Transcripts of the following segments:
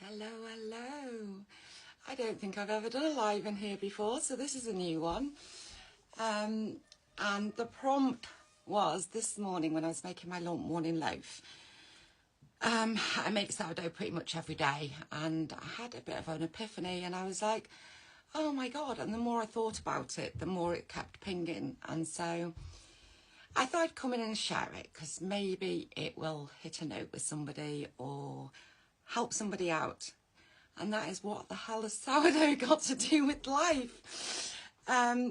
Hello, hello. I don't think I've ever done a live in here before, so this is a new one. And the prompt was this morning when I was making my morning loaf. I make sourdough pretty much every day, and I had a bit of an epiphany, and I was like, oh my God. And the more I thought about it, the more it kept pinging. And so I thought I'd come in and share it, because maybe it will hit a note with somebody or help somebody out. And that is, what the hell has sourdough got to do with life?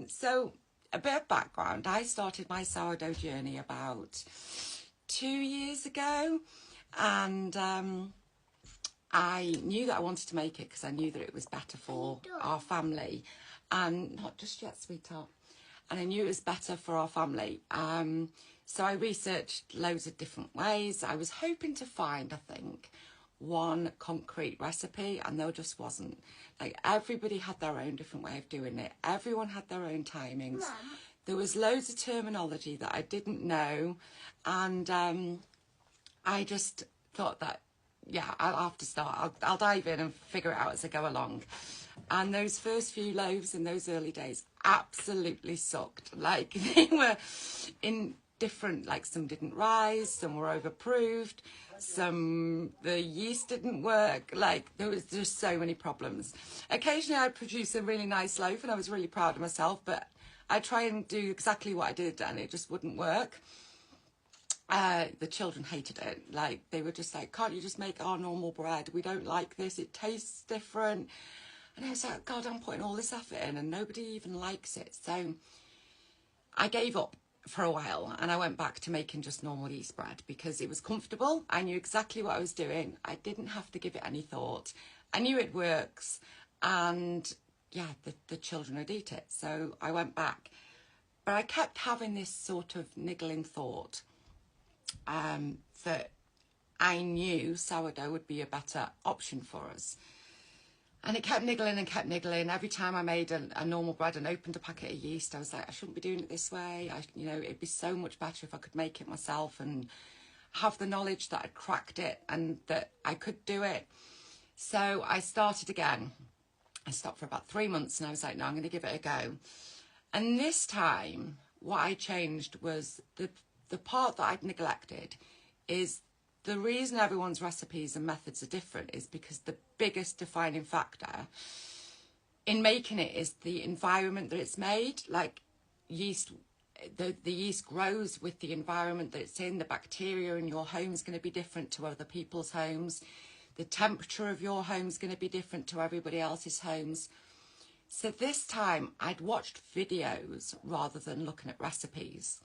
So a bit of background. I started my sourdough journey about 2 years ago, and I knew that I wanted to make it because I knew that it was better for our family. And not just yet, sweetheart. And I knew it was better for our family. So I researched loads of different ways. I was hoping to find, I think, one concrete recipe, and there just wasn't. Like, everybody had their own different way of doing it. Everyone had their own timings. Mom. There was loads of terminology that I didn't know, and I just thought that, yeah, I'll have to start. I'll dive in and figure it out as I go along. And those first few loaves in those early days absolutely sucked. Like, they were in different, like, some didn't rise, some were overproofed, the yeast didn't work. Like, there was just so many problems. Occasionally I'd produce a really nice loaf and I was really proud of myself, but I'd try and do exactly what I did and it just wouldn't work. The children hated it. Like, they were just like, can't you just make our normal bread? We don't like this, it tastes different. And I was like, God, I'm putting all this effort in and nobody even likes it. So I gave up for a while and I went back to making just normal yeast bread because it was comfortable. I knew exactly what I was doing. I didn't have to give it any thought. I knew it works, and yeah, the children would eat it. So I went back, but I kept having this sort of niggling thought that I knew sourdough would be a better option for us. And it kept niggling and kept niggling. Every time I made a normal bread and opened a packet of yeast, I was like, I shouldn't be doing it this way. It'd be so much better if I could make it myself and have the knowledge that I'd cracked it and that I could do it. So I started again. I stopped for about 3 months and I was like, no, I'm going to give it a go. And this time, what I changed was the part that I'd neglected is the reason everyone's recipes and methods are different is because the biggest defining factor in making it is the environment that it's made. Like, yeast, the yeast grows with the environment that it's in. The bacteria in your home is going to be different to other people's homes. The temperature of your home is going to be different to everybody else's homes. So this time I'd watched videos rather than looking at recipes.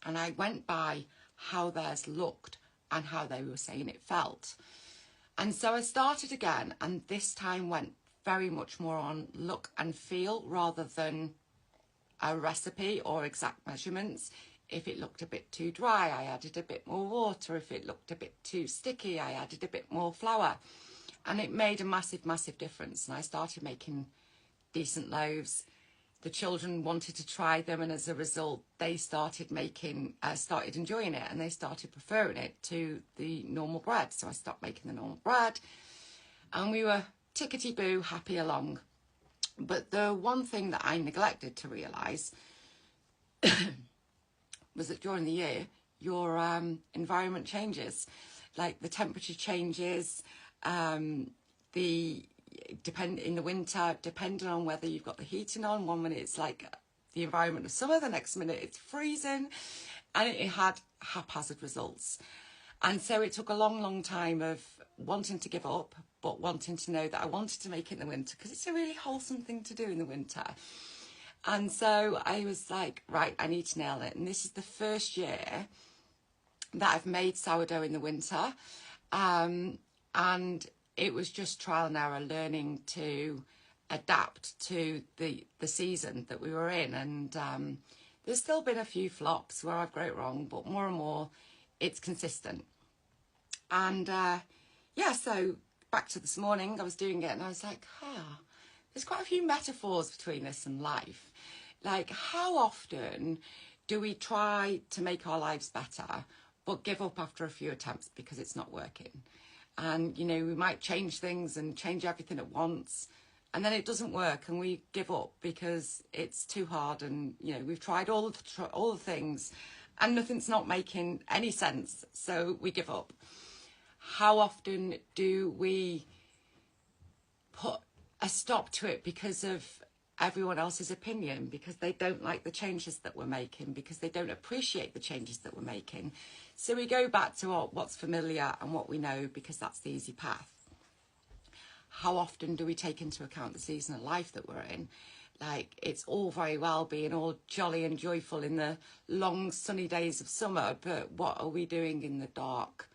And I went by how theirs looked and how they were saying it felt. And so I started again, and this time went very much more on look and feel rather than a recipe or exact measurements. If it looked a bit too dry, I added a bit more water. If it looked a bit too sticky, I added a bit more flour. And it made a massive, massive difference. And I started making decent loaves. The children wanted to try them, and as a result, they started enjoying it, and they started preferring it to the normal bread. So I stopped making the normal bread, and we were tickety-boo happy along. But the one thing that I neglected to realise was that during the year, your environment changes. Like, the temperature changes, in the winter, depending on whether you've got the heating on. One minute it's like the environment of summer, the next minute it's freezing, and it had haphazard results. And so it took a long, long time of wanting to give up, but wanting to know that I wanted to make it in the winter because it's a really wholesome thing to do in the winter. And so I was like, right, I need to nail it. And this is the first year that I've made sourdough in the winter. And it was just trial and error, learning to adapt to the season that we were in. And there's still been a few flops where I've got it wrong, but more and more it's consistent. And yeah, so back to this morning, I was doing it and I was like, there's quite a few metaphors between this and life. Like, how often do we try to make our lives better, but give up after a few attempts because it's not working? And, you know, we might change things and change everything at once. And then it doesn't work and we give up because it's too hard. And, you know, we've tried all the things and nothing's not making any sense. So we give up. How often do we put a stop to it because of everyone else's opinion, because they don't like the changes that we're making, because they don't appreciate the changes that we're making? So we go back to what's familiar and what we know, because that's the easy path. How often do we take into account the season of life that we're in? Like, it's all very well being all jolly and joyful in the long sunny days of summer, but what are we doing in the dark,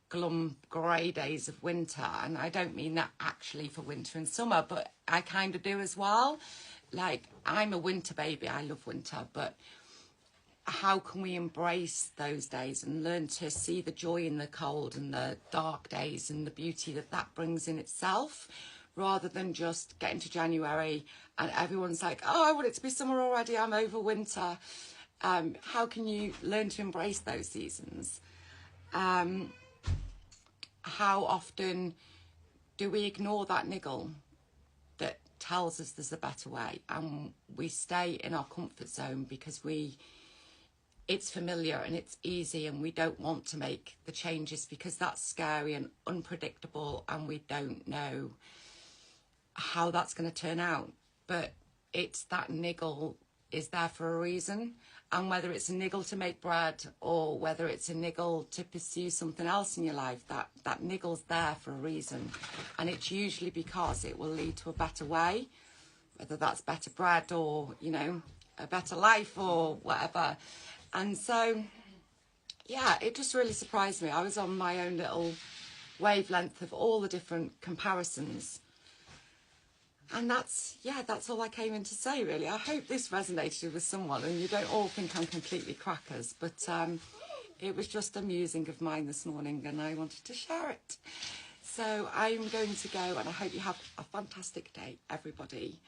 glum, grey days of winter? And I don't mean that actually for winter and summer, but I kind of do as well. Like, I'm a winter baby, I love winter, but how can we embrace those days and learn to see the joy in the cold and the dark days and the beauty that that brings in itself, rather than just getting to January and everyone's like, oh, I want it to be summer already, I'm over winter. How can you learn to embrace those seasons? How often do we ignore that niggle that tells us there's a better way, and we stay in our comfort zone because it's familiar and it's easy, and we don't want to make the changes because that's scary and unpredictable and we don't know how that's going to turn out. But it's that niggle is there for a reason, and whether it's a niggle to make bread or whether it's a niggle to pursue something else in your life, that niggle's there for a reason, and it's usually because it will lead to a better way, whether that's better bread or, you know, a better life or whatever. And so, yeah, it just really surprised me. I was on my own little wavelength of all the different comparisons. And that's all I came in to say, really. I hope this resonated with someone and you don't all think I'm completely crackers. But it was just a musing of mine this morning and I wanted to share it. So I'm going to go, and I hope you have a fantastic day, everybody.